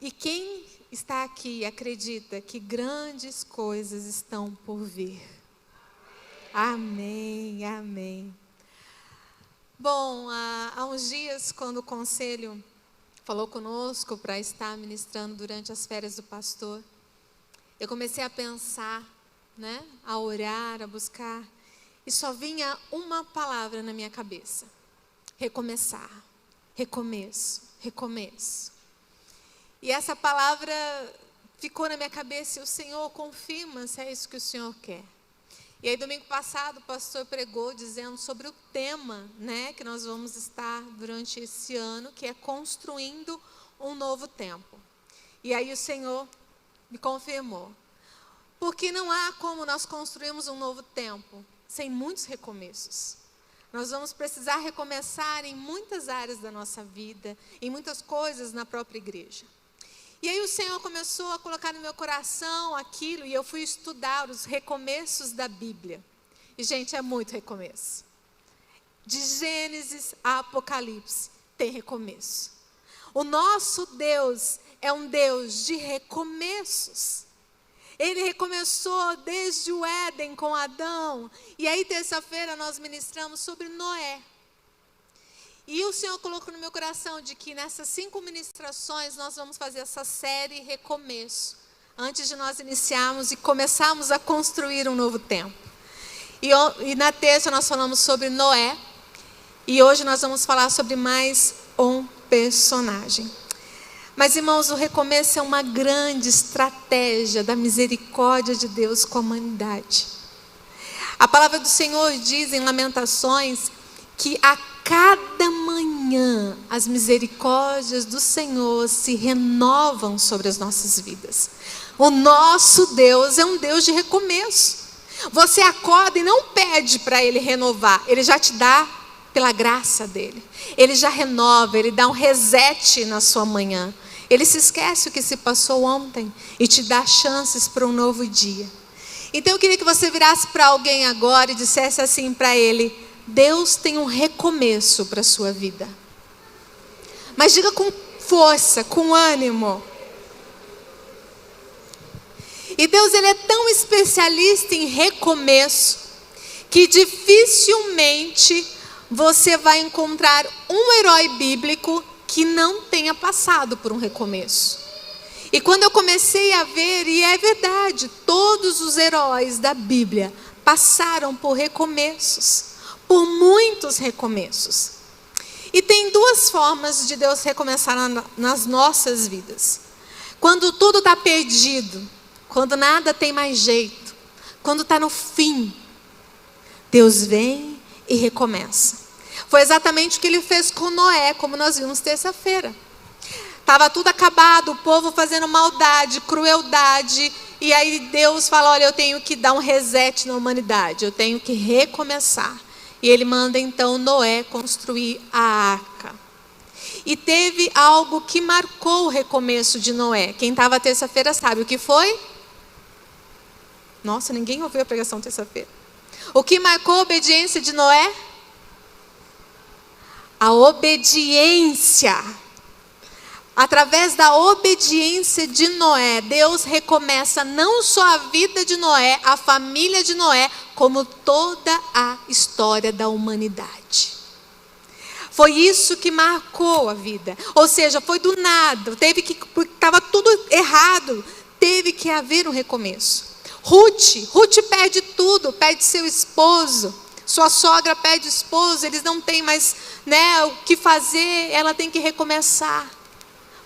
E quem está aqui acredita que grandes coisas estão por vir? Amém, amém. Bom, há uns dias, quando o conselho falou conosco para estar ministrando durante as férias do pastor, eu comecei a pensar, a orar, a buscar, e só vinha uma palavra na minha cabeça: recomeçar, recomeço, recomeço. E essa palavra ficou na minha cabeça, e o Senhor confirma se é isso que o Senhor quer. E aí, domingo passado, o pastor pregou dizendo sobre o tema, que nós vamos estar durante esse ano, que é construindo um novo tempo. E aí o Senhor me confirmou. Porque não há como nós construirmos um novo tempo sem muitos recomeços. Nós vamos precisar recomeçar em muitas áreas da nossa vida, em muitas coisas na própria igreja. E aí o Senhor começou a colocar no meu coração aquilo, e eu fui estudar os recomeços da Bíblia. E, gente, é muito recomeço. De Gênesis a Apocalipse tem recomeço. O nosso Deus é um Deus de recomeços. Ele recomeçou desde o Éden com Adão. E aí, terça-feira, nós ministramos sobre Noé. E o Senhor colocou no meu coração de que nessas 5 ministrações nós vamos fazer essa série Recomeço, antes de nós iniciarmos e começarmos a construir um novo tempo. E na terça nós falamos sobre Noé, e hoje nós vamos falar sobre mais um personagem. Mas, irmãos, o recomeço é uma grande estratégia da misericórdia de Deus com a humanidade. A palavra do Senhor diz em Lamentações que a cada manhã as misericórdias do Senhor se renovam sobre as nossas vidas. O nosso Deus é um Deus de recomeço. Você acorda e não pede para Ele renovar, Ele já te dá pela graça dEle. Ele já renova, Ele dá um reset na sua manhã. Ele se esquece o que se passou ontem e te dá chances para um novo dia. Então eu queria que você virasse para alguém agora e dissesse assim para ele: Deus tem um recomeço para a sua vida. Mas diga com força, com ânimo. E Deus, Ele é tão especialista em recomeço, que dificilmente você vai encontrar um herói bíblico que não tenha passado por um recomeço. E quando eu comecei a ver, e é verdade, todos os heróis da Bíblia passaram por recomeços. Por muitos recomeços. E tem 2 formas de Deus recomeçar nas nossas vidas. Quando tudo está perdido, quando nada tem mais jeito, quando está no fim, Deus vem e recomeça. Foi exatamente o que Ele fez com Noé, como nós vimos terça-feira. Estava tudo acabado, o povo fazendo maldade, crueldade, e aí Deus fala: olha, eu tenho que dar um reset na humanidade, eu tenho que recomeçar. E Ele manda então Noé construir a arca. E teve algo que marcou o recomeço de Noé. Quem estava terça-feira sabe o que foi? Nossa, ninguém ouviu a pregação terça-feira. O que marcou a obediência de Noé? A obediência. Através da obediência de Noé, Deus recomeça não só a vida de Noé, a família de Noé, como toda a história da humanidade. Foi isso que marcou a vida. Ou seja, foi do nada, porque estava tudo errado, teve que haver um recomeço. Ruth perde tudo, perde seu esposo, sua sogra perde o esposo, eles não têm mais o que fazer, ela tem que recomeçar.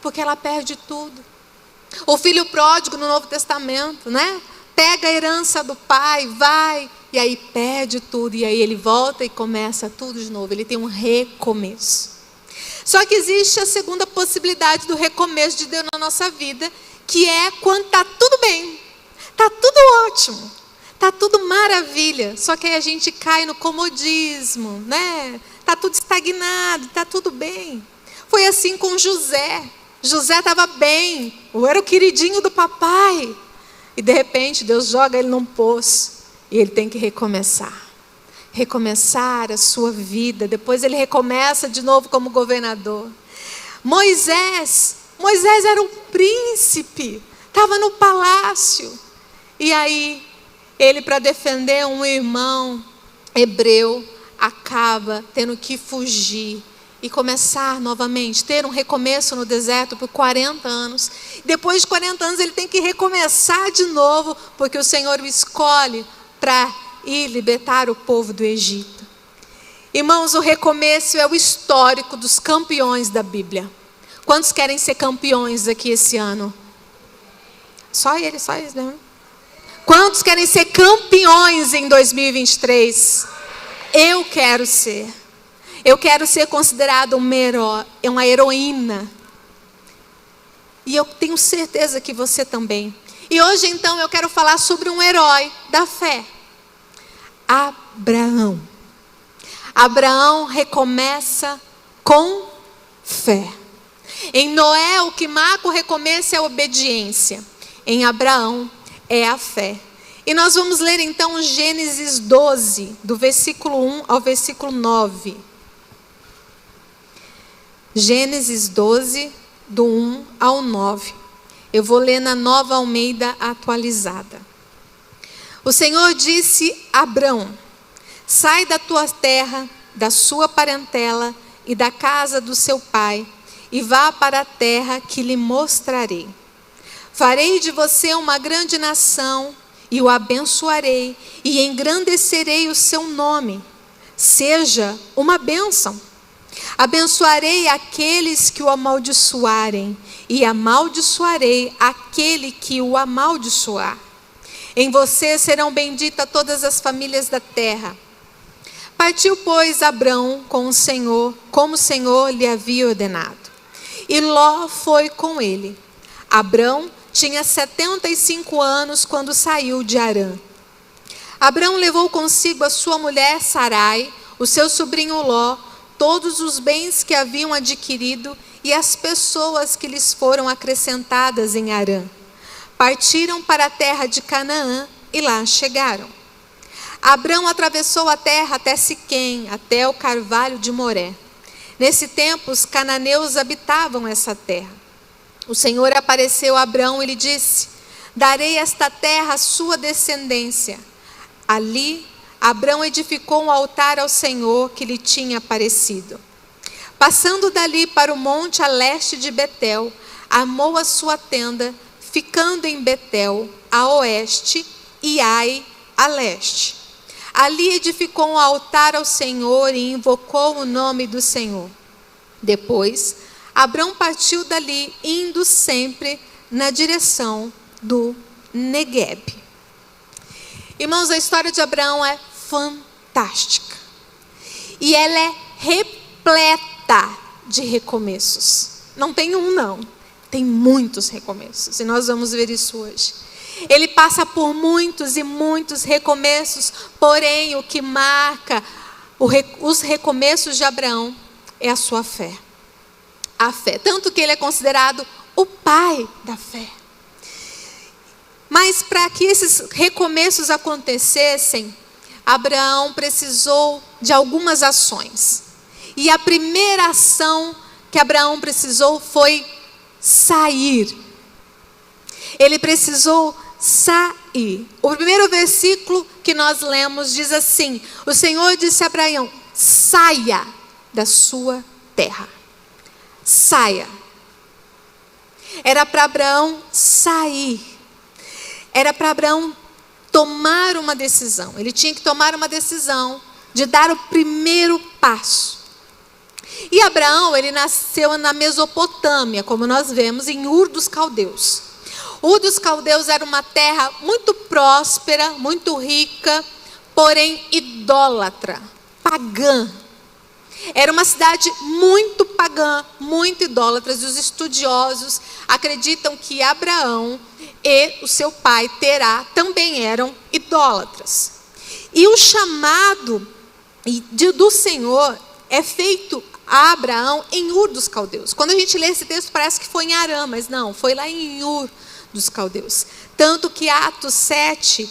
Porque ela perde tudo. O filho pródigo no Novo Testamento, pega a herança do pai, vai, e aí perde tudo, e aí ele volta e começa tudo de novo. Ele tem um recomeço. Só que existe a segunda possibilidade do recomeço de Deus na nossa vida, que é quando está tudo bem, está tudo ótimo, está tudo maravilha, só que aí a gente cai no comodismo, está tudo estagnado, está tudo bem. Foi assim com José. José estava bem, era o queridinho do papai. E de repente Deus joga ele num poço. E ele tem que recomeçar. Recomeçar a sua vida. Depois ele recomeça de novo como governador. Moisés, Moisés era um príncipe, estava no palácio. E aí, ele, para defender um irmão hebreu, acaba tendo que fugir e começar novamente, ter um recomeço no deserto por 40 anos. Depois de 40 anos ele tem que recomeçar de novo, porque o Senhor o escolhe para ir libertar o povo do Egito. Irmãos, o recomeço é o histórico dos campeões da Bíblia. Quantos querem ser campeões aqui esse ano? Só eles mesmo. Quantos querem ser campeões em 2023? Eu quero ser. Eu quero ser considerada uma heroína. E eu tenho certeza que você também. E hoje então eu quero falar sobre um herói da fé. Abraão. Abraão recomeça com fé. Em Noé o que marca o recomeço é a obediência. Em Abraão é a fé. E nós vamos ler então Gênesis 12, do versículo 1 ao versículo 9. Gênesis 12, do 1 ao 9. Eu vou ler na Nova Almeida atualizada. O Senhor disse a Abrão: sai da tua terra, da sua parentela e da casa do seu pai, e vá para a terra que lhe mostrarei. Farei de você uma grande nação, e o abençoarei, e engrandecerei o seu nome. Seja uma bênção. Abençoarei aqueles que o amaldiçoarem, e amaldiçoarei aquele que o amaldiçoar. Em você serão benditas todas as famílias da terra. Partiu, pois, Abrão com o Senhor, como o Senhor lhe havia ordenado. E Ló foi com ele. Abrão tinha 75 anos quando saiu de Harã. Abrão levou consigo a sua mulher Sarai, o seu sobrinho Ló, todos os bens que haviam adquirido e as pessoas que lhes foram acrescentadas em Harã. Partiram para a terra de Canaã e lá chegaram. Abrão atravessou a terra até Siquém, até o carvalho de Moré. Nesse tempo, os cananeus habitavam essa terra. O Senhor apareceu a Abrão e lhe disse: darei esta terra à sua descendência. Ali, Abrão edificou um altar ao Senhor que lhe tinha aparecido. Passando dali para o monte a leste de Betel, armou a sua tenda, ficando em Betel, a oeste, e Ai, a leste. Ali edificou um altar ao Senhor e invocou o nome do Senhor. Depois, Abrão partiu dali, indo sempre na direção do Negueb. Irmãos, a história de Abraão é fantástica. E ela é repleta de recomeços. Não tem um, não. Tem muitos recomeços. E nós vamos ver isso hoje. Ele passa por muitos e muitos recomeços. Porém, o que marca os recomeços de Abraão é a sua fé. A fé. Tanto que ele é considerado o pai da fé. Mas para que esses recomeços acontecessem, Abraão precisou de algumas ações. E a primeira ação que Abraão precisou foi sair. Ele precisou sair. O primeiro versículo que nós lemos diz assim: o Senhor disse a Abraão: saia da sua terra. Saia. Era para Abraão sair. Era para Abraão tomar uma decisão. Ele tinha que tomar uma decisão de dar o primeiro passo. E Abraão, ele nasceu na Mesopotâmia, como nós vemos, em Ur dos Caldeus. Ur dos Caldeus era uma terra muito próspera, muito rica, porém idólatra, pagã. Era uma cidade muito pagã, muito idólatra. E os estudiosos acreditam que Abraão e o seu pai Terá também eram idólatras. E o chamado do Senhor é feito a Abraão em Ur dos Caldeus. Quando a gente lê esse texto parece que foi em Harã, mas não, foi lá em Ur dos Caldeus. Tanto que Atos 7,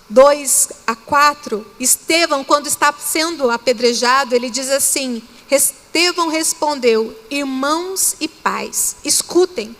2 a 4, Estevão, quando está sendo apedrejado, ele diz assim, Estevão respondeu: irmãos e pais, escutem.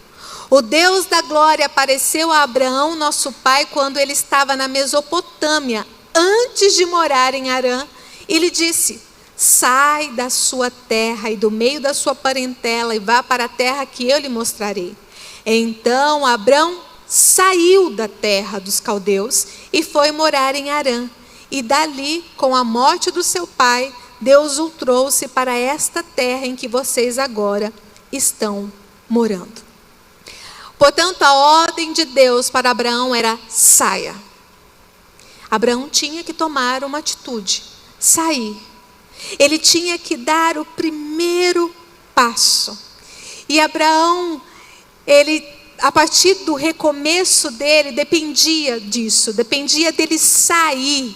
O Deus da glória apareceu a Abraão, nosso pai, quando ele estava na Mesopotâmia, antes de morar em Harã, e lhe disse: sai da sua terra e do meio da sua parentela e vá para a terra que eu lhe mostrarei. Então Abraão saiu da terra dos caldeus e foi morar em Harã. E dali, com a morte do seu pai, Deus o trouxe para esta terra em que vocês agora estão morando. Portanto, a ordem de Deus para Abraão era: saia. Abraão tinha que tomar uma atitude, sair. Ele tinha que dar o primeiro passo. E Abraão, a partir do recomeço dele, dependia disso, dependia dele sair.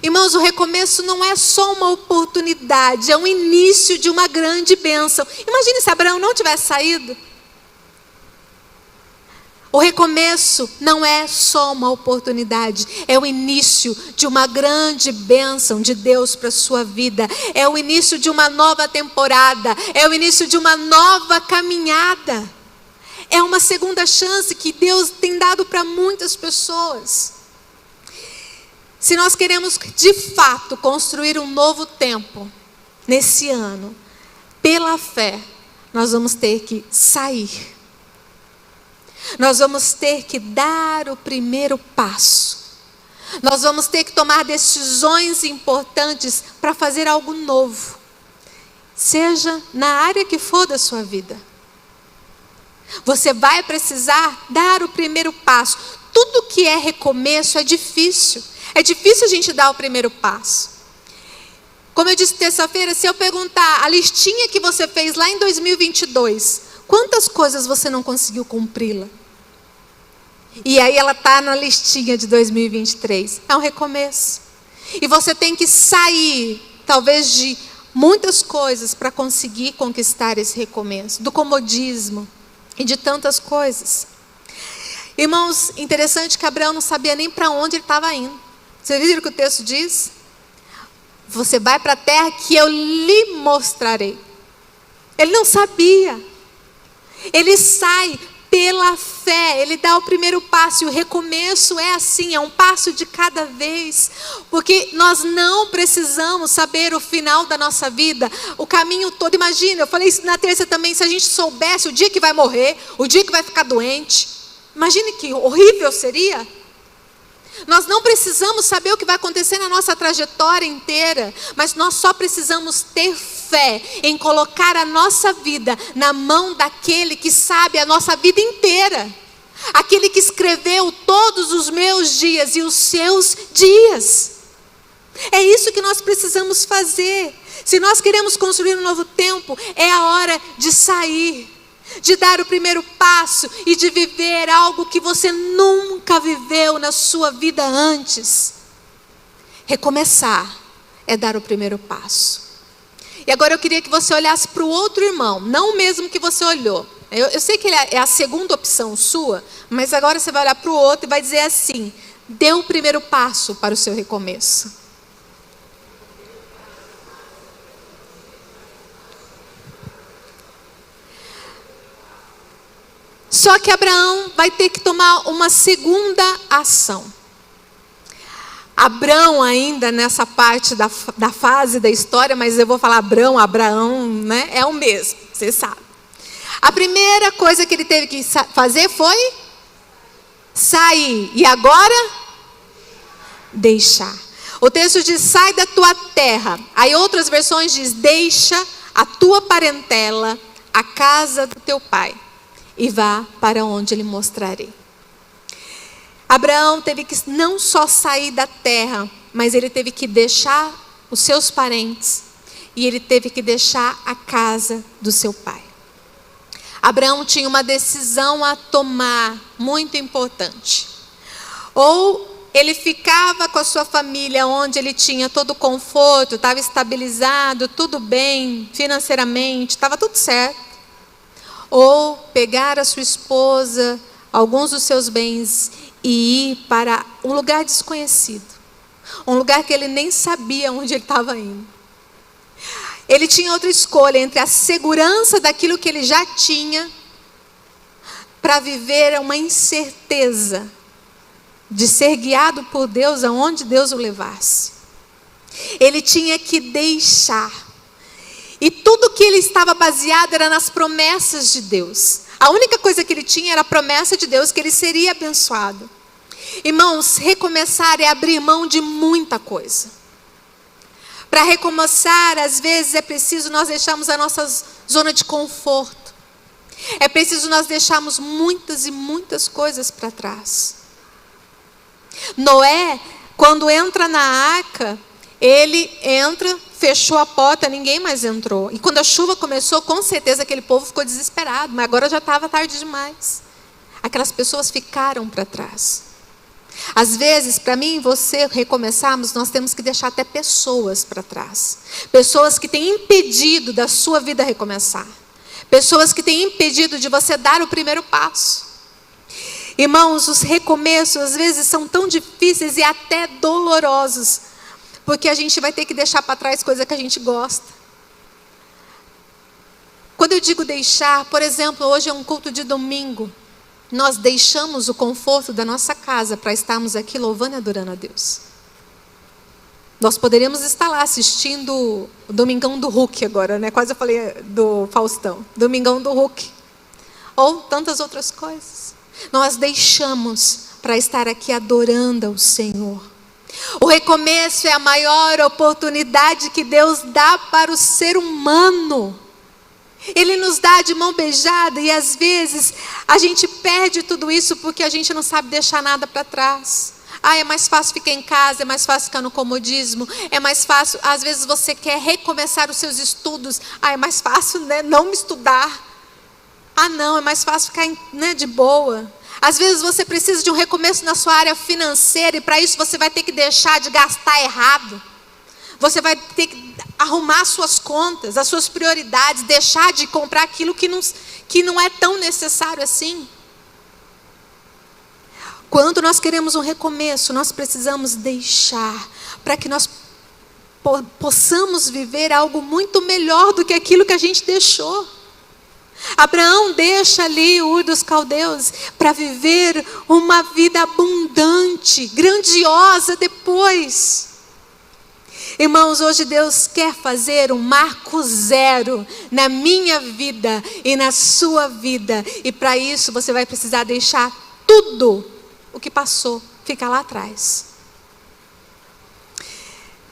Irmãos, o recomeço não é só uma oportunidade, é um início de uma grande bênção. Imagine se Abraão não tivesse saído. O recomeço não é só uma oportunidade, é o início de uma grande bênção de Deus para a sua vida. É o início de uma nova temporada, é o início de uma nova caminhada. É uma segunda chance que Deus tem dado para muitas pessoas. Se nós queremos de fato construir um novo tempo nesse ano, pela fé, nós vamos ter que sair. Nós vamos ter que dar o primeiro passo. Nós vamos ter que tomar decisões importantes para fazer algo novo. Seja na área que for da sua vida. Você vai precisar dar o primeiro passo. Tudo que é recomeço é difícil. É difícil a gente dar o primeiro passo. Como eu disse terça-feira, se eu perguntar a listinha que você fez lá em 2022... quantas coisas você não conseguiu cumpri-la? E aí ela está na listinha de 2023. É um recomeço. E você tem que sair, talvez, de muitas coisas para conseguir conquistar esse recomeço. Do comodismo e de tantas coisas. Irmãos, interessante que Abraão não sabia nem para onde ele estava indo. Vocês viram o que o texto diz? Você vai para a terra que eu lhe mostrarei. Ele não sabia. Ele sai pela fé, ele dá o primeiro passo. E o recomeço é assim, é um passo de cada vez. Porque nós não precisamos saber o final da nossa vida, o caminho todo. Imagina, eu falei isso na terça também, se a gente soubesse o dia que vai morrer, o dia que vai ficar doente. Imagine que horrível seria. Nós não precisamos saber o que vai acontecer na nossa trajetória inteira, mas nós só precisamos ter fé em colocar a nossa vida na mão daquele que sabe a nossa vida inteira. Aquele que escreveu todos os meus dias e os seus dias. É isso que nós precisamos fazer. Se nós queremos construir um novo tempo, é a hora de sair. De dar o primeiro passo e de viver algo que você nunca viveu na sua vida antes. Recomeçar é dar o primeiro passo. E agora eu queria que você olhasse para o outro irmão, não o mesmo que você olhou. Eu sei que ele é a segunda opção sua, mas agora você vai olhar para o outro e vai dizer assim: dê o primeiro passo para o seu recomeço. Só que Abraão vai ter que tomar uma segunda ação. Abraão ainda nessa parte da fase da história, mas eu vou falar Abraão, né? É o mesmo, você sabe. A primeira coisa que ele teve que fazer foi sair. E agora? Deixar. O texto diz: sai da tua terra. Aí outras versões diz: deixa a tua parentela, a casa do teu pai, e vá para onde lhe mostrarei. Abraão teve que não só sair da terra, mas ele teve que deixar os seus parentes. E ele teve que deixar a casa do seu pai. Abraão tinha uma decisão a tomar, muito importante. Ou ele ficava com a sua família, onde ele tinha todo o conforto, estava estabilizado, tudo bem, financeiramente, estava tudo certo. Ou pegar a sua esposa, alguns dos seus bens e ir para um lugar desconhecido. Um lugar que ele nem sabia onde ele estava indo. ele tinha outra escolha entre a segurança daquilo que ele já tinha, para viver uma incerteza de ser guiado por Deus aonde Deus o levasse. Ele tinha que deixar. E tudo que ele estava baseado era nas promessas de Deus. A única coisa que ele tinha era a promessa de Deus, que ele seria abençoado. Irmãos, recomeçar é abrir mão de muita coisa. Para recomeçar, às vezes é preciso nós deixarmos a nossa zona de conforto. É preciso nós deixarmos muitas e muitas coisas para trás. Noé, quando entra na arca, ele entra, fechou a porta, ninguém mais entrou. E quando a chuva começou, com certeza aquele povo ficou desesperado, mas agora já estava tarde demais. Aquelas pessoas ficaram para trás. Às vezes, para mim e você recomeçarmos, nós temos que deixar até pessoas para trás. Pessoas que têm impedido da sua vida recomeçar. Pessoas que têm impedido de você dar o primeiro passo. Irmãos, os recomeços às vezes são tão difíceis e até dolorosos, porque a gente vai ter que deixar para trás coisa que a gente gosta. Quando eu digo deixar, por exemplo, hoje é um culto de domingo. Nós deixamos o conforto da nossa casa para estarmos aqui louvando e adorando a Deus. Nós poderíamos estar lá assistindo o Domingão do Hulk agora, né? Quase eu falei do Faustão. Domingão do Hulk. Ou tantas outras coisas. Nós deixamos para estar aqui adorando ao Senhor. O recomeço é a maior oportunidade que Deus dá para o ser humano. Ele nos dá de mão beijada e às vezes a gente perde tudo isso porque a gente não sabe deixar nada para trás. É mais fácil ficar em casa, é mais fácil ficar no comodismo, é mais fácil, às vezes você quer recomeçar os seus estudos, é mais fácil, né, não me estudar. Não, é mais fácil ficar, né, de boa. Às vezes você precisa de um recomeço na sua área financeira e para isso você vai ter que deixar de gastar errado. Você vai ter que arrumar suas contas, as suas prioridades, deixar de comprar aquilo que não é tão necessário assim. Quando nós queremos um recomeço, nós precisamos deixar para que nós possamos viver algo muito melhor do que aquilo que a gente deixou. Abraão deixa ali o Ur dos Caldeus para viver uma vida abundante, grandiosa depois. Irmãos, hoje Deus quer fazer um marco zero na minha vida e na sua vida. E para isso você vai precisar deixar tudo o que passou, fica lá atrás.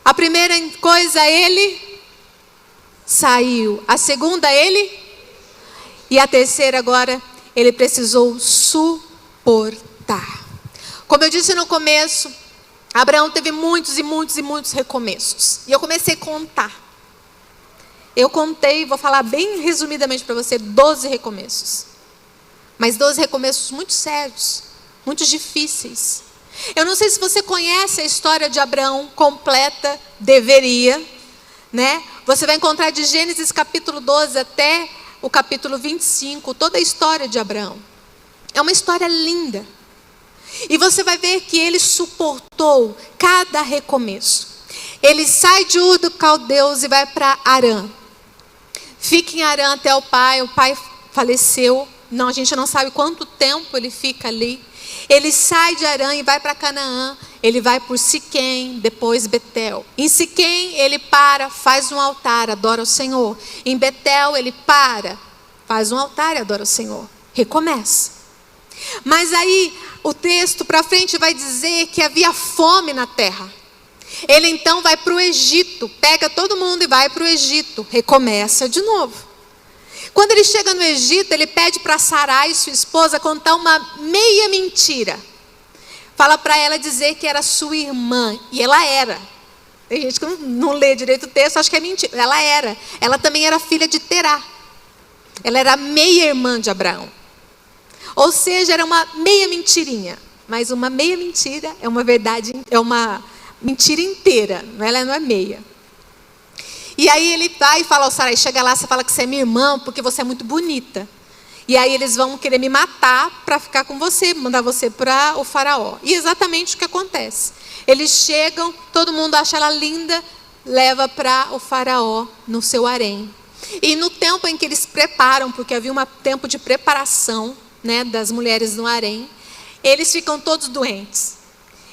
A primeira coisa, ele saiu. A segunda, ele... E a terceira agora, ele precisou suportar. Como eu disse no começo, Abraão teve muitos e muitos e muitos recomeços. E eu comecei a contar. Eu contei, vou falar bem resumidamente para você, 12 recomeços. Mas 12 recomeços muito sérios, muito difíceis. Eu não sei se você conhece a história de Abraão completa, deveria, né? Você vai encontrar de Gênesis capítulo 12 até o capítulo 25, toda a história de Abraão. É uma história linda. E você vai ver que ele suportou cada recomeço. Ele sai de Ur dos Caldeus e vai para Harã. Fica em Harã até o pai faleceu. Não, a gente não sabe quanto tempo ele fica ali. Ele sai de Harã e vai para Canaã. Ele vai por Siquém, depois Betel. Em Siquém ele para, faz um altar, adora o Senhor. Em Betel ele para, faz um altar e adora o Senhor. Recomeça. Mas aí o texto para frente vai dizer que havia fome na terra. Ele então vai para o Egito, pega todo mundo e vai para o Egito. Recomeça de novo. Quando ele chega no Egito, ele pede para Sarai, sua esposa, contar uma meia mentira. Fala para ela dizer que era sua irmã. E ela era. Tem gente que não lê direito o texto, acha que é mentira. Ela era. Ela também era filha de Terá. Ela era meia-irmã de Abraão. Ou seja, era uma meia mentirinha. Mas uma meia mentira é uma verdade, é uma mentira inteira. Ela não é meia. E aí ele vai e fala ao Sarai, chega lá, você fala que você é minha irmã porque você é muito bonita. E aí eles vão querer me matar para ficar com você, mandar você para o faraó. E exatamente o que acontece. Eles chegam, todo mundo acha ela linda, leva para o faraó no seu harém. E no tempo em que eles preparam, porque havia um tempo de preparação, né, das mulheres no harém, eles ficam todos doentes.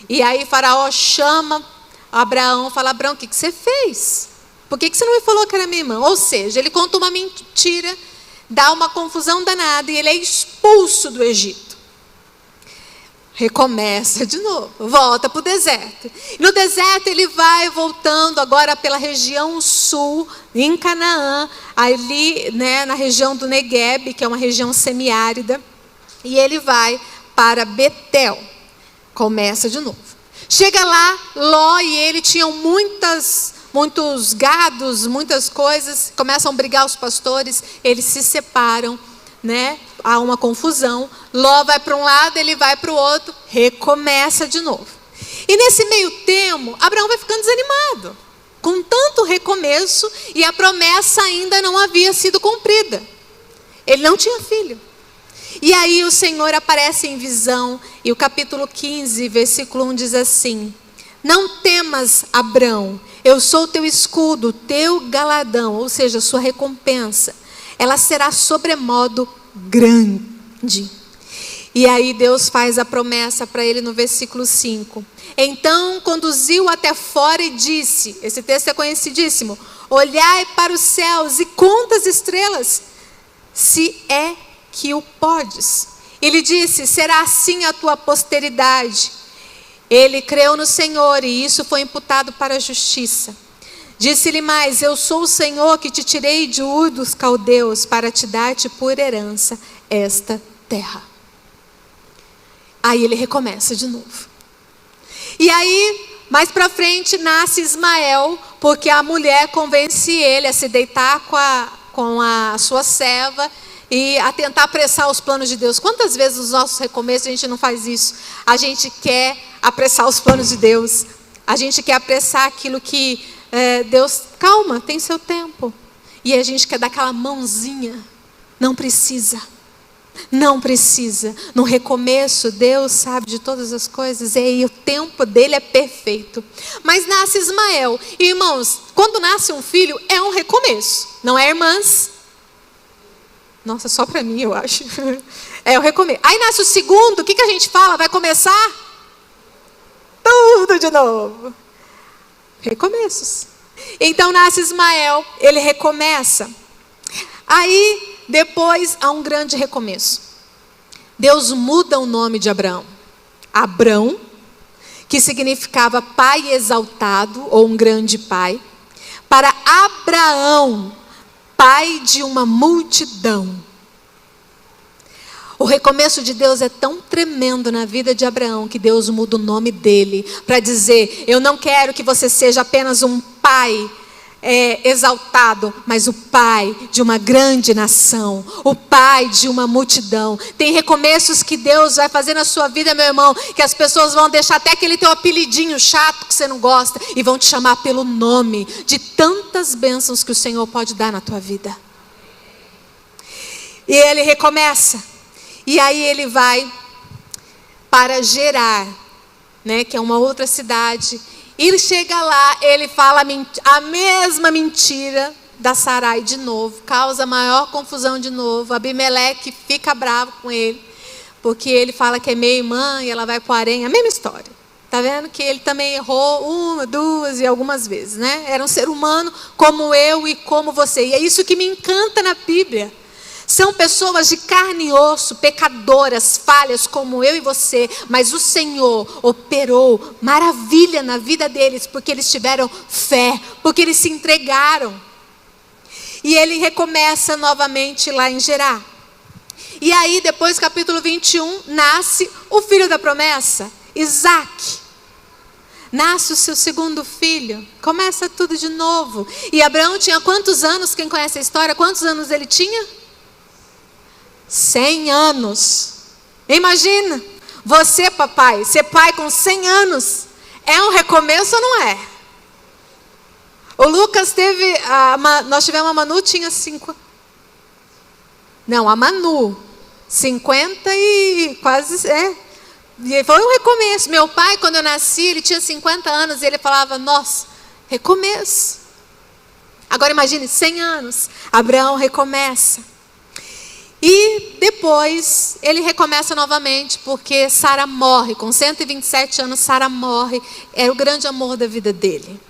E aí faraó chama Abraão, fala: Abraão, o que você fez? Por que você não me falou que era minha irmã? Ou seja, ele conta uma mentira, dá uma confusão danada e ele é expulso do Egito. Recomeça de novo, volta para o deserto. No deserto ele vai voltando agora pela região sul, em Canaã, ali, né, na região do Negueb, que é uma região semiárida. E ele vai para Betel. Começa de novo. Chega lá, Ló e ele tinham muitos gados, muitas coisas. Começam a brigar os pastores, eles se separam, né? Há uma confusão. Ló vai para um lado, ele vai para o outro, recomeça de novo. E nesse meio termo, Abraão vai ficando desanimado, com tanto recomeço, e a promessa ainda não havia sido cumprida. Ele não tinha filho. E aí o Senhor aparece em visão, e o capítulo 15, versículo 1 diz assim: não temas, Abrão, eu sou o teu escudo, teu galardão, ou seja, sua recompensa, ela será sobremodo grande. E aí Deus faz a promessa para ele no versículo 5. Então conduziu até fora e disse, esse texto é conhecidíssimo: olhai para os céus e conta as estrelas, se é que o podes. Ele disse: será assim a tua posteridade. Ele creu no Senhor e isso foi imputado para a justiça. Disse-lhe mais: eu sou o Senhor que te tirei de Ur dos caldeus para te dar-te por herança esta terra. Aí ele recomeça de novo. E aí, mais para frente, nasce Ismael, porque a mulher convence ele a se deitar com a sua serva e a tentar apressar os planos de Deus. Quantas vezes nos nossos recomeços a gente não faz isso? A gente quer apressar os planos de Deus. A gente quer apressar aquilo que Deus, calma, tem seu tempo. E a gente quer dar aquela mãozinha. Não precisa. Não precisa. No recomeço, Deus sabe de todas as coisas. E o tempo dele é perfeito. Mas nasce Ismael. E irmãos, quando nasce um filho, é um recomeço. Não é, irmãs? Nossa, só para mim, eu acho. É o recomeço. Aí nasce o segundo, o que a gente fala? Vai começar? Tudo de novo. Recomeços. Então nasce Ismael, ele recomeça. Aí, depois, há um grande recomeço. Deus muda o nome de Abraão. Abrão, que significava pai exaltado, ou um grande pai, para Abraão, pai de uma multidão. O recomeço de Deus é tão tremendo na vida de Abraão que Deus muda o nome dele para dizer: eu não quero que você seja apenas um pai exaltado, mas o pai de uma grande nação, o pai de uma multidão. Tem recomeços que Deus vai fazer na sua vida, meu irmão, que as pessoas vão deixar até aquele teu apelidinho chato que você não gosta e vão te chamar pelo nome, de tantas bênçãos que o Senhor pode dar na tua vida. E ele recomeça. E aí ele vai para Gerar, né, que é uma outra cidade. E ele chega lá, ele fala a mesma mentira da Sarai de novo. Causa maior confusão de novo. Abimeleque fica bravo com ele, porque ele fala que é meia irmã e ela vai para o harém. A mesma história. Está vendo que ele também errou uma, duas e algumas vezes, né? Era um ser humano como eu e como você. E é isso que me encanta na Bíblia. São pessoas de carne e osso, pecadoras, falhas como eu e você, mas o Senhor operou maravilha na vida deles, porque eles tiveram fé, porque eles se entregaram. E ele recomeça novamente lá em Gerar. E aí depois, capítulo 21, nasce o filho da promessa, Isaque. Nasce o seu segundo filho, começa tudo de novo. E Abraão tinha quantos anos? Quem conhece a história, quantos anos ele tinha? 100 anos. Imagina, você, papai, ser pai com 100 anos. É um recomeço ou não é? O Lucas teve, nós tivemos a Manu, tinha 5. Não, a Manu, 50 e quase, E foi um recomeço. Meu pai, quando eu nasci, ele tinha 50 anos e ele falava: nossa, recomeço. Agora imagine, 100 anos, Abraão recomeça. E depois ele recomeça novamente, porque Sara morre. Com 127 anos, Sara morre. Era o grande amor da vida dele.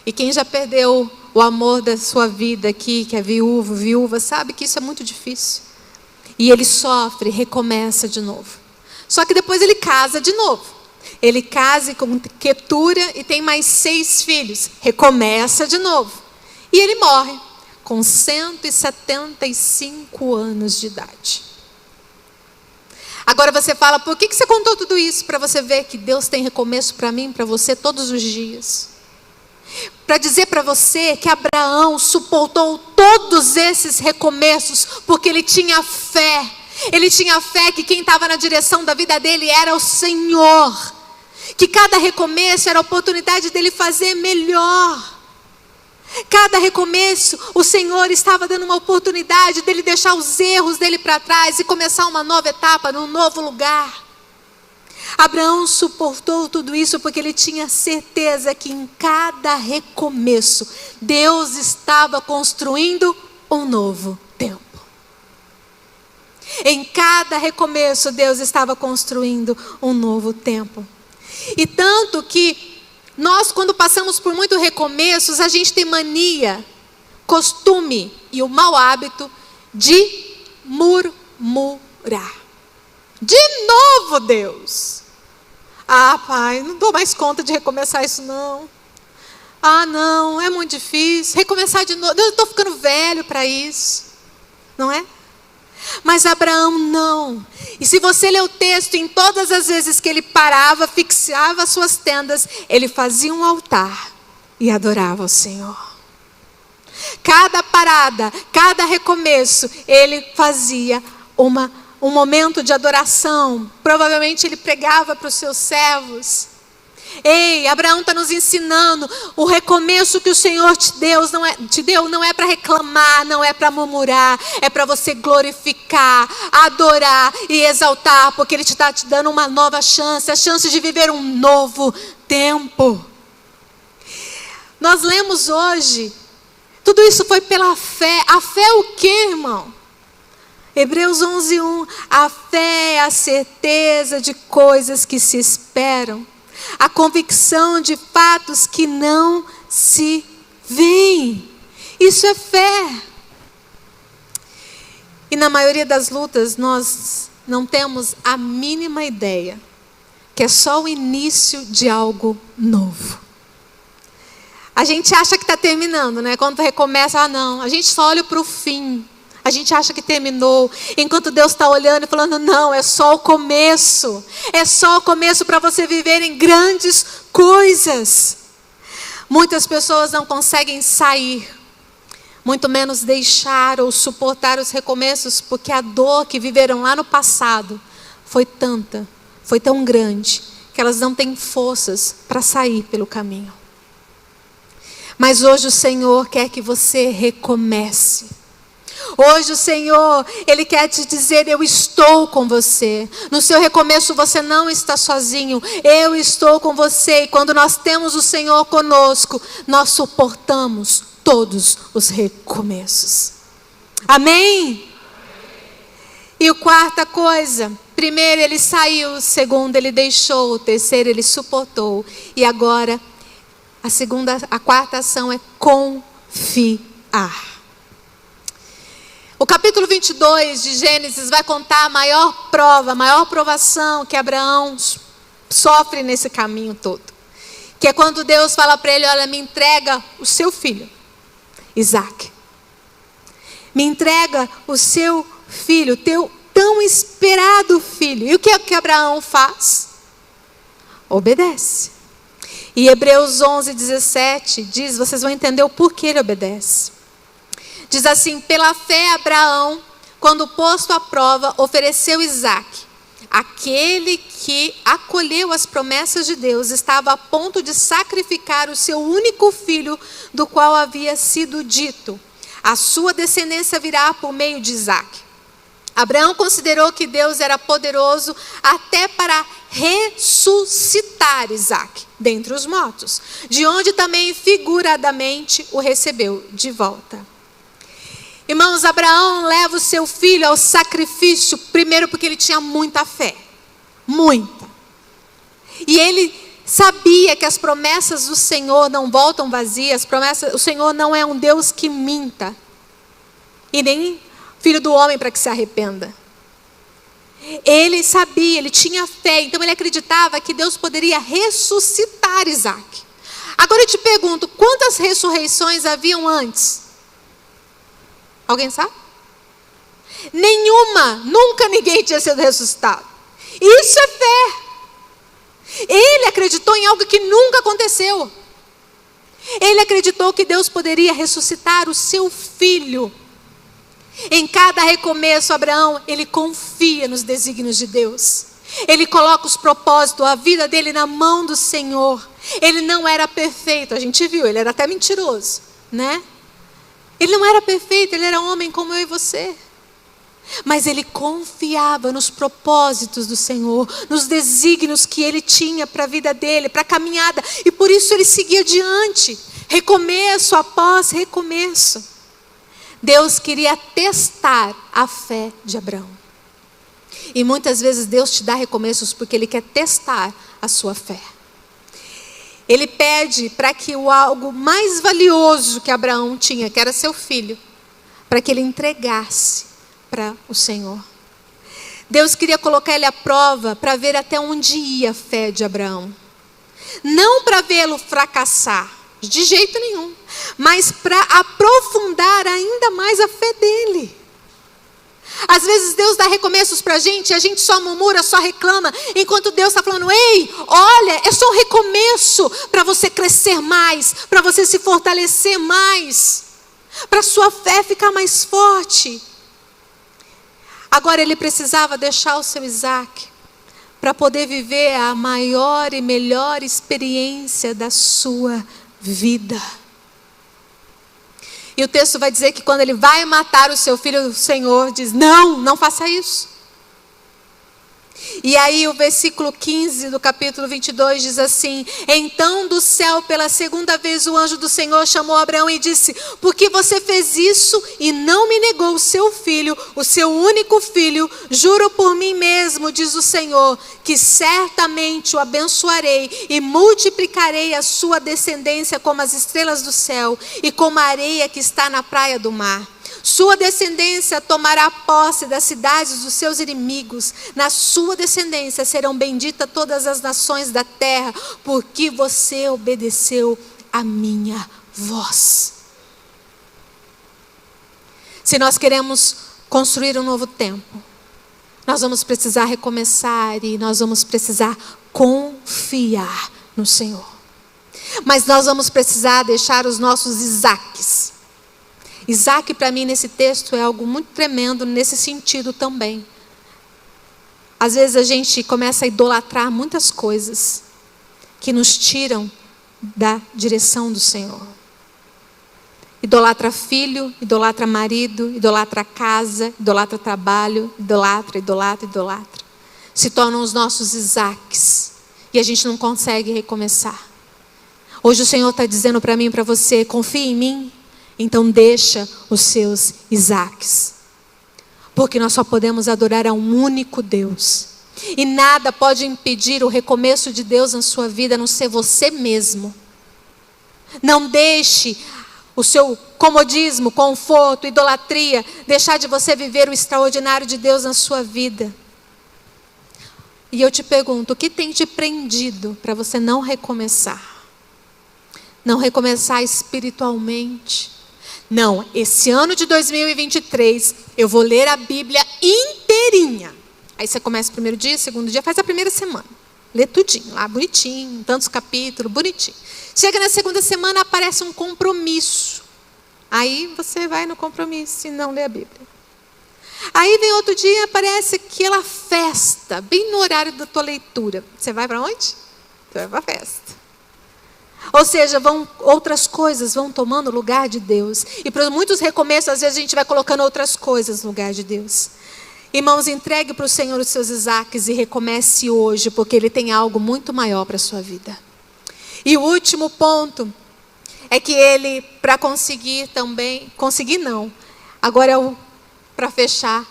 E quem já perdeu o amor da sua vida aqui, que é viúva, sabe que isso é muito difícil. E ele sofre, recomeça de novo. Só que depois ele casa de novo. Ele casa com Quetura e tem mais 6 filhos. Recomeça de novo. E ele morre com 175 anos de idade. Agora você fala, por que você contou tudo isso? Para você ver que Deus tem recomeço para mim, para você, todos os dias. Para dizer para você que Abraão suportou todos esses recomeços, porque ele tinha fé. Ele tinha fé que quem estava na direção da vida dele era o Senhor. Que cada recomeço era a oportunidade dele fazer melhor. Cada recomeço, o Senhor estava dando uma oportunidade dele deixar os erros dele para trás e começar uma nova etapa, num novo lugar. Abraão suportou tudo isso porque ele tinha certeza que em cada recomeço, Deus estava construindo um novo tempo. Em cada recomeço, Deus estava construindo um novo tempo. E tanto que nós, quando passamos por muitos recomeços, a gente tem mania, costume e o mau hábito de murmurar. De novo, Deus. Ah, pai, não dou mais conta de recomeçar isso não. Ah, não, é muito difícil. Recomeçar de novo. Deus, eu estou ficando velho para isso. Não é? Mas Abraão não. E se você ler o texto, em todas as vezes que ele parava, fixava as suas tendas, ele fazia um altar e adorava o Senhor. Cada parada, cada recomeço, ele fazia um momento de adoração. Provavelmente ele pregava para os seus servos. Ei, Abraão está nos ensinando, o recomeço que o Senhor te deu não é para reclamar, não é para murmurar, é para você glorificar, adorar e exaltar, porque Ele está te dando uma nova chance, a chance de viver um novo tempo. Nós lemos hoje, tudo isso foi pela fé. A fé é o quê, irmão? Hebreus 11:1, a fé é a certeza de coisas que se esperam, a convicção de fatos que não se veem. Isso é fé. E na maioria das lutas nós não temos a mínima ideia que é só o início de algo novo. A gente acha que está terminando, né? Quando recomeça, não, a gente só olha para o fim. A gente acha que terminou, enquanto Deus está olhando e falando, não, é só o começo. É só o começo para você viver em grandes coisas. Muitas pessoas não conseguem sair, muito menos deixar ou suportar os recomeços, porque a dor que viveram lá no passado foi tanta, foi tão grande, que elas não têm forças para sair pelo caminho. Mas hoje o Senhor quer que você recomece. Hoje o Senhor, Ele quer te dizer, eu estou com você. No seu recomeço você não está sozinho, eu estou com você. E quando nós temos o Senhor conosco, nós suportamos todos os recomeços. Amém? E a quarta coisa, primeiro ele saiu, segundo ele deixou, terceiro ele suportou. E agora, a quarta ação é confiar. O capítulo 22 de Gênesis vai contar a maior prova, a maior provação que Abraão sofre nesse caminho todo. Que é quando Deus fala para ele, olha, me entrega o seu filho, Isaac. Me entrega o seu filho, teu tão esperado filho. E o que é que Abraão faz? Obedece. E Hebreus 11:17 diz, vocês vão entender o porquê ele obedece. Diz assim, pela fé Abraão, quando posto à prova, ofereceu Isaac. Aquele que acolheu as promessas de Deus estava a ponto de sacrificar o seu único filho, do qual havia sido dito, a sua descendência virá por meio de Isaac. Abraão considerou que Deus era poderoso até para ressuscitar Isaque dentre os mortos, de onde também figuradamente o recebeu de volta. Irmãos, Abraão leva o seu filho ao sacrifício, primeiro porque ele tinha muita fé, muita. E ele sabia que as promessas do Senhor não voltam vazias, o Senhor não é um Deus que minta, e nem filho do homem para que se arrependa. Ele sabia, ele tinha fé, então ele acreditava que Deus poderia ressuscitar Isaque. Agora eu te pergunto, quantas ressurreições haviam antes? Alguém sabe? Nenhuma, nunca ninguém tinha sido ressuscitado. Isso é fé. Ele acreditou em algo que nunca aconteceu. Ele acreditou que Deus poderia ressuscitar o seu filho. Em cada recomeço, Abraão, ele confia nos desígnios de Deus. Ele coloca os propósitos, a vida dele na mão do Senhor. Ele não era perfeito, a gente viu, ele era até mentiroso, né? Ele não era perfeito, ele era homem como eu e você. Mas ele confiava nos propósitos do Senhor, nos desígnios que ele tinha para a vida dele, para a caminhada. E por isso ele seguia adiante, recomeço após recomeço. Deus queria testar a fé de Abraão. E muitas vezes Deus te dá recomeços porque Ele quer testar a sua fé. Ele pede para que o algo mais valioso que Abraão tinha, que era seu filho, para que ele entregasse para o Senhor. Deus queria colocar ele à prova para ver até onde ia a fé de Abraão. Não para vê-lo fracassar, de jeito nenhum, mas para aprofundar ainda mais a fé dele. Às vezes Deus dá recomeços para a gente, e a gente só murmura, só reclama, enquanto Deus está falando, ei, olha, é só um recomeço para você crescer mais, para você se fortalecer mais, para a sua fé ficar mais forte. Agora ele precisava deixar o seu Isaque, para poder viver a maior e melhor experiência da sua vida. E o texto vai dizer que quando ele vai matar o seu filho, o Senhor diz, não faça isso. E aí o versículo 15 do capítulo 22 diz assim, então do céu pela segunda vez o anjo do Senhor chamou Abraão e disse, por que você fez isso e não me negou o seu filho, o seu único filho? Juro por mim mesmo, diz o Senhor, que certamente o abençoarei e multiplicarei a sua descendência como as estrelas do céu e como a areia que está na praia do mar. Sua descendência tomará posse das cidades dos seus inimigos. Na sua descendência serão benditas todas as nações da terra, porque você obedeceu a minha voz. Se nós queremos construir um novo tempo, nós vamos precisar recomeçar e nós vamos precisar confiar no Senhor. Mas nós vamos precisar deixar os nossos Isaques. Isaque para mim nesse texto é algo muito tremendo nesse sentido também. Às vezes a gente começa a idolatrar muitas coisas que nos tiram da direção do Senhor. Idolatra filho, idolatra marido, idolatra casa, idolatra trabalho, idolatra. Se tornam os nossos Isaques e a gente não consegue recomeçar. Hoje o Senhor está dizendo para mim e para você, confia em mim. Então deixa os seus Isaques. Porque nós só podemos adorar a um único Deus. E nada pode impedir o recomeço de Deus na sua vida, a não ser você mesmo. Não deixe o seu comodismo, conforto, idolatria, deixar de você viver o extraordinário de Deus na sua vida. E eu te pergunto, o que tem te prendido para você não recomeçar? Não recomeçar espiritualmente? Não, esse ano de 2023, eu vou ler a Bíblia inteirinha. Aí você começa o primeiro dia, segundo dia, faz a primeira semana. Lê tudinho, lá bonitinho, tantos capítulos, bonitinho. Chega na segunda semana, aparece um compromisso. Aí você vai no compromisso e não lê a Bíblia. Aí vem outro dia, aparece aquela festa, bem no horário da tua leitura. Você vai para onde? Você vai para a festa. Ou seja, outras coisas vão tomando lugar de Deus. E para muitos recomeços, às vezes a gente vai colocando outras coisas no lugar de Deus. Irmãos, entregue para o Senhor os seus Isaques e recomece hoje, porque Ele tem algo muito maior para a sua vida. E o último ponto é que ele, para conseguir também, conseguir não, agora é para fechar,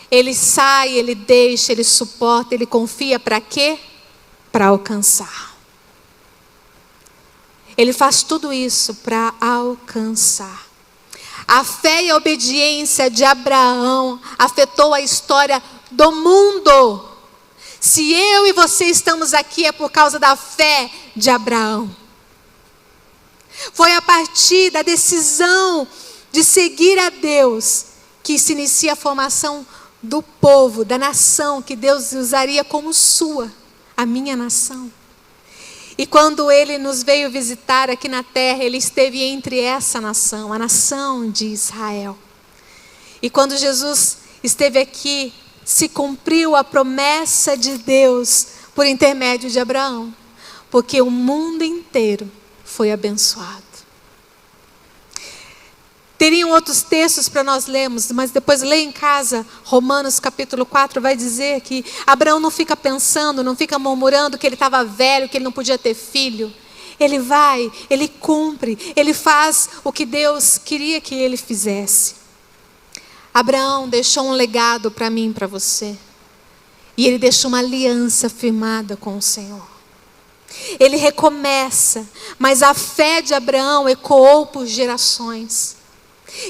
ele sai, ele deixa, ele suporta, ele confia para quê? Para alcançar. Ele faz tudo isso para alcançar. A fé e a obediência de Abraão afetou a história do mundo. Se eu e você estamos aqui é por causa da fé de Abraão. Foi a partir da decisão de seguir a Deus que se inicia a formação do povo, da nação que Deus usaria como sua, a minha nação. E quando Ele nos veio visitar aqui na terra, Ele esteve entre essa nação, a nação de Israel. E quando Jesus esteve aqui, se cumpriu a promessa de Deus por intermédio de Abraão, porque o mundo inteiro foi abençoado. Teriam outros textos para nós lermos, mas depois leia em casa, Romanos capítulo 4 vai dizer que Abraão não fica pensando, não fica murmurando que ele estava velho, que ele não podia ter filho. Ele vai, ele cumpre, ele faz o que Deus queria que ele fizesse. Abraão deixou um legado para mim e para você. E ele deixou uma aliança firmada com o Senhor. Ele recomeça, mas a fé de Abraão ecoou por gerações.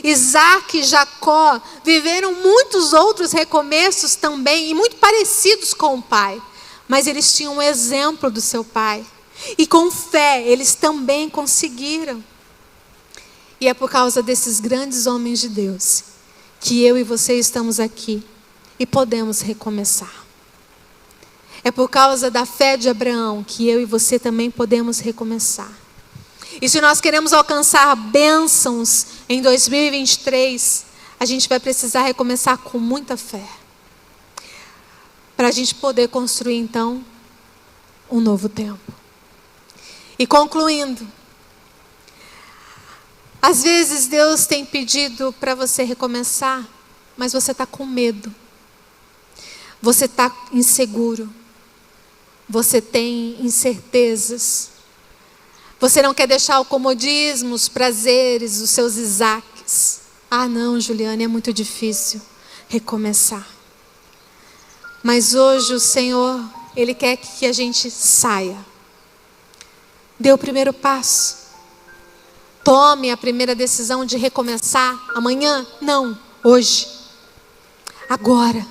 Isaac e Jacó viveram muitos outros recomeços também, e muito parecidos com o pai. Mas eles tinham um exemplo do seu pai. E com fé, eles também conseguiram. E é por causa desses grandes homens de Deus que eu e você estamos aqui e podemos recomeçar. É por causa da fé de Abraão que eu e você também podemos recomeçar. E se nós queremos alcançar bênçãos em 2023, a gente vai precisar recomeçar com muita fé. Para a gente poder construir então um novo tempo. E concluindo, às vezes Deus tem pedido para você recomeçar, mas você está com medo. Você está inseguro. Você tem incertezas. Você não quer deixar o comodismo, os prazeres, os seus Isaques. Ah não, Juliane, é muito difícil recomeçar. Mas hoje o Senhor, Ele quer que a gente saia. Dê o primeiro passo. Tome a primeira decisão de recomeçar amanhã? Não, hoje. Agora.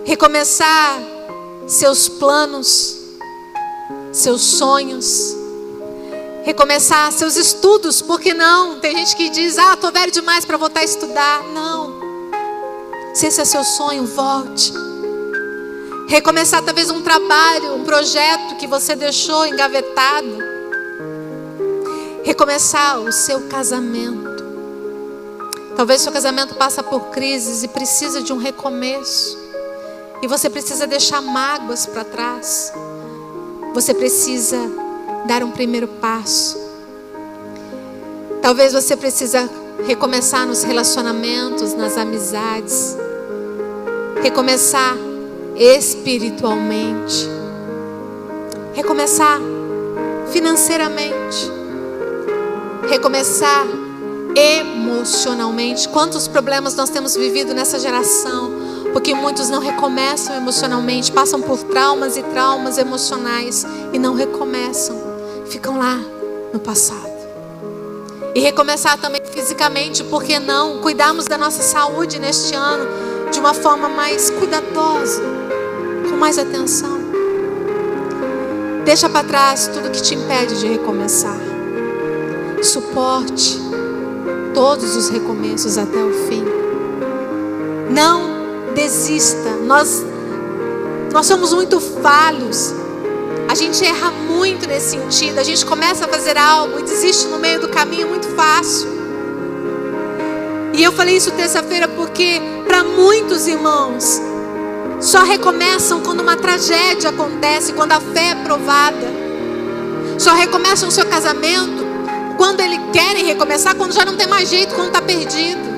Recomeçar seus planos, seus sonhos, recomeçar seus estudos, por que não? Tem gente que diz, estou velho demais para voltar a estudar. Não, se esse é seu sonho, volte. Recomeçar talvez um trabalho, um projeto que você deixou engavetado. Recomeçar o seu casamento. Talvez seu casamento passa por crises e precisa de um recomeço. E você precisa deixar mágoas para trás. Você precisa dar um primeiro passo. Talvez você precisa recomeçar nos relacionamentos, nas amizades. Recomeçar espiritualmente. Recomeçar financeiramente. Recomeçar emocionalmente. Quantos problemas nós temos vivido nessa geração? Porque muitos não recomeçam emocionalmente, passam por traumas e traumas emocionais e não recomeçam, ficam lá no passado. E recomeçar também fisicamente, por que não? Cuidarmos da nossa saúde neste ano de uma forma mais cuidadosa, com mais atenção. Deixa para trás tudo que te impede de recomeçar. Suporte todos os recomeços até o fim. Não desista. Nós somos muito falhos. A gente erra muito nesse sentido. A gente começa a fazer algo e desiste no meio do caminho muito fácil. E eu falei isso terça-feira porque para muitos irmãos só recomeçam quando uma tragédia acontece, quando a fé é provada. Só recomeçam o seu casamento quando eles querem recomeçar, quando já não tem mais jeito, quando está perdido.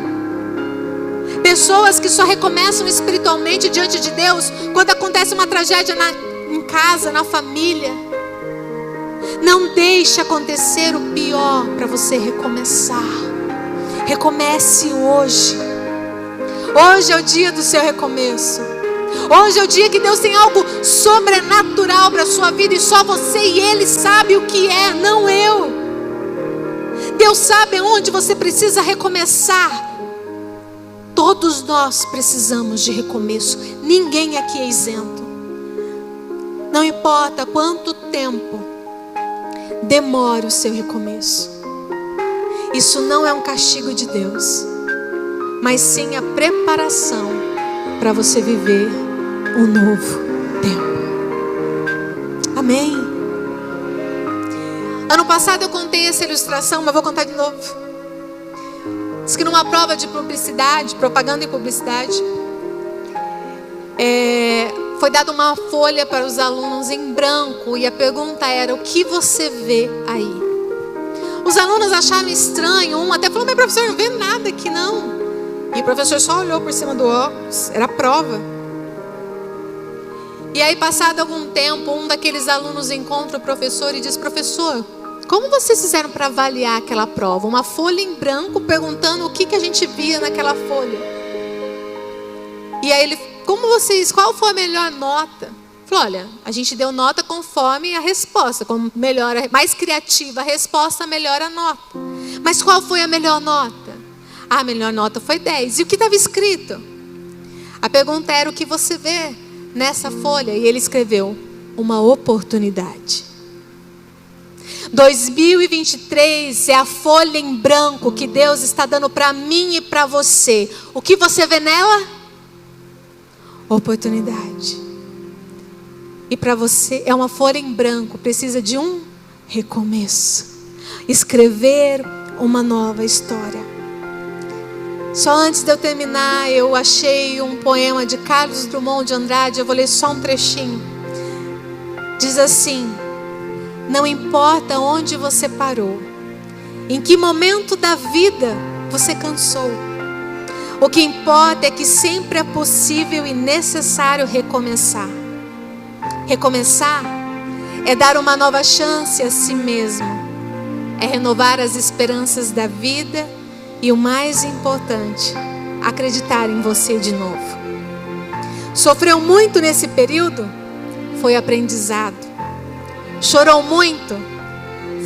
Pessoas que só recomeçam espiritualmente diante de Deus quando acontece uma tragédia em casa, na família. Não deixe acontecer o pior para você recomeçar. Recomece hoje. Hoje é o dia do seu recomeço. Hoje é o dia que Deus tem algo sobrenatural para a sua vida, e só você e Ele sabe o que é, não eu. Deus sabe onde você precisa recomeçar. Todos nós precisamos de recomeço. Ninguém aqui é isento. Não importa quanto tempo demore o seu recomeço. Isso não é um castigo de Deus, mas sim a preparação para você viver um novo tempo. Amém? Ano passado eu contei essa ilustração, mas vou contar de novo. Diz que numa prova de publicidade, propaganda e publicidade, foi dada uma folha para os alunos em branco, e a pergunta era: o que você vê aí? Os alunos acharam estranho, um até falou: mas professor, não vê nada aqui não. E o professor só olhou por cima do óculos, era prova. E aí, passado algum tempo, um daqueles alunos encontra o professor e diz: professor, como vocês fizeram para avaliar aquela prova? Uma folha em branco perguntando o que a gente via naquela folha. E aí ele: qual foi a melhor nota? Falou: olha, a gente deu nota conforme a resposta. Como melhor, mais criativa a resposta, melhor a nota. Mas qual foi a melhor nota? A melhor nota foi 10. E o que estava escrito? A pergunta era: o que você vê nessa folha? E ele escreveu: uma oportunidade. 2023 é a folha em branco que Deus está dando para mim e para você. O que você vê nela? Oportunidade. E para você é uma folha em branco, precisa de um recomeço. Escrever uma nova história. Só antes de eu terminar, eu achei um poema de Carlos Drummond de Andrade. Eu vou ler só um trechinho. Diz assim: não importa onde você parou, em que momento da vida você cansou, o que importa é que sempre é possível e necessário recomeçar. Recomeçar é dar uma nova chance a si mesmo, é renovar as esperanças da vida e, o mais importante, acreditar em você de novo. Sofreu muito nesse período? Foi aprendizado. Chorou muito?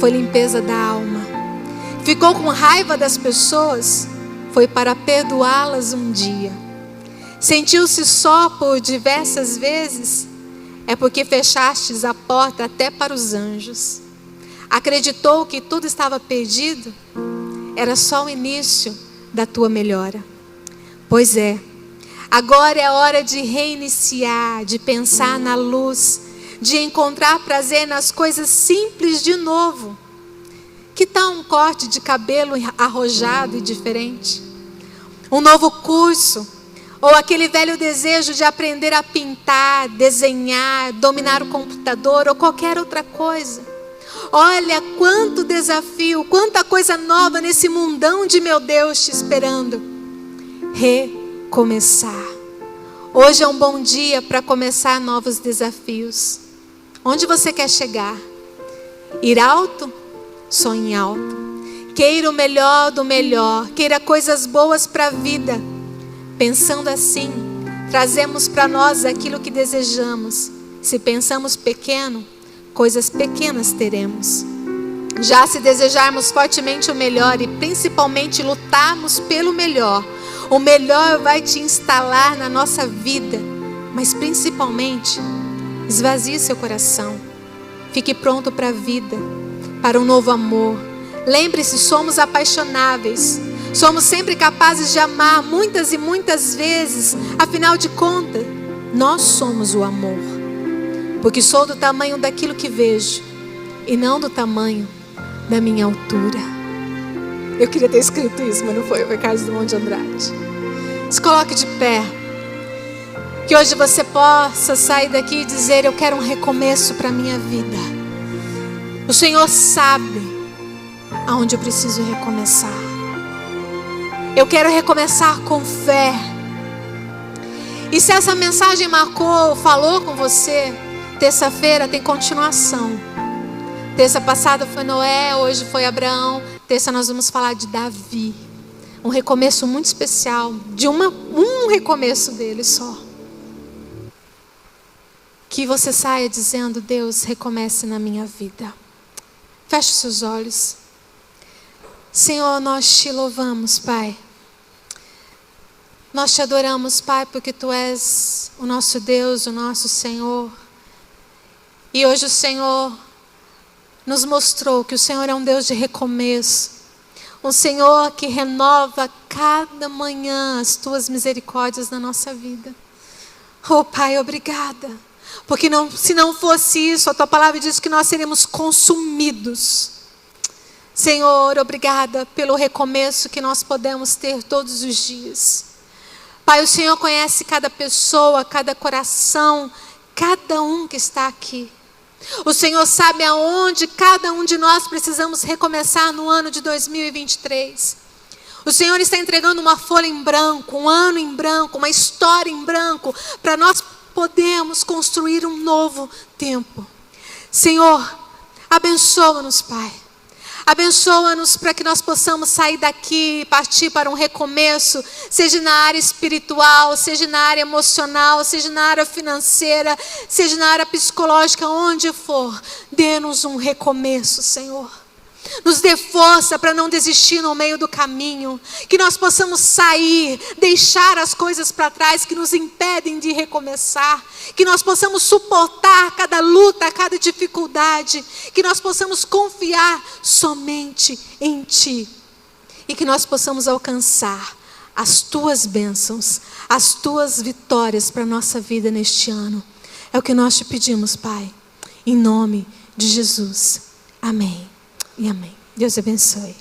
Foi limpeza da alma. Ficou com raiva das pessoas? Foi para perdoá-las um dia. Sentiu-se só por diversas vezes? É porque fechastes a porta até para os anjos. Acreditou que tudo estava perdido? Era só o início da tua melhora. Pois é, agora é hora de reiniciar, de pensar na luz, de encontrar prazer nas coisas simples de novo. Que tal um corte de cabelo arrojado e diferente? Um novo curso? Ou aquele velho desejo de aprender a pintar, desenhar, dominar o computador ou qualquer outra coisa? Olha quanto desafio, quanta coisa nova nesse mundão de meu Deus te esperando. Recomeçar. Hoje é um bom dia para começar novos desafios. Onde você quer chegar? Ir alto? Sonhe alto. Queira o melhor do melhor. Queira coisas boas para a vida. Pensando assim, trazemos para nós aquilo que desejamos. Se pensamos pequeno, coisas pequenas teremos. Já se desejarmos fortemente o melhor e principalmente lutarmos pelo melhor, o melhor vai te instalar na nossa vida. Mas principalmente, esvazie seu coração. Fique pronto para a vida, para um novo amor. Lembre-se, somos apaixonáveis. Somos sempre capazes de amar muitas e muitas vezes. Afinal de contas, nós somos o amor. Porque sou do tamanho daquilo que vejo e não do tamanho da minha altura. Eu queria ter escrito isso, mas não foi. Foi Carlos Drummond de Andrade. Se coloque de pé. Que hoje você possa sair daqui e dizer: eu quero um recomeço para a minha vida. O Senhor sabe aonde eu preciso recomeçar. Eu quero recomeçar com fé. E se essa mensagem marcou, falou com você, terça-feira tem continuação. Terça passada foi Noé, hoje foi Abraão. Terça nós vamos falar de Davi. Um recomeço muito especial, de um recomeço dele só. Que você saia dizendo: Deus, recomece na minha vida. Feche seus olhos. Senhor, nós te louvamos, Pai. Nós te adoramos, Pai, porque Tu és o nosso Deus, o nosso Senhor. E hoje o Senhor nos mostrou que o Senhor é um Deus de recomeço. Um Senhor que renova cada manhã as Tuas misericórdias na nossa vida. Oh, Pai, obrigada. Porque se não fosse isso, a Tua palavra diz que nós seríamos consumidos. Senhor, obrigada pelo recomeço que nós podemos ter todos os dias. Pai, o Senhor conhece cada pessoa, cada coração, cada um que está aqui. O Senhor sabe aonde cada um de nós precisamos recomeçar no ano de 2023. O Senhor está entregando uma folha em branco, um ano em branco, uma história em branco, para nós podermos construir um novo tempo. Senhor, abençoa-nos, Pai. Abençoa-nos para que nós possamos sair daqui e partir para um recomeço, seja na área espiritual, seja na área emocional, seja na área financeira, seja na área psicológica, onde for. Dê-nos um recomeço, Senhor. Nos dê força para não desistir no meio do caminho. Que nós possamos sair, deixar as coisas para trás que nos impedem de recomeçar. Que nós possamos suportar cada luta, cada dificuldade. Que nós possamos confiar somente em Ti. E que nós possamos alcançar as Tuas bênçãos, as Tuas vitórias para a nossa vida neste ano. É o que nós te pedimos, Pai. Em nome de Jesus. Amém. E amém. Deus abençoe.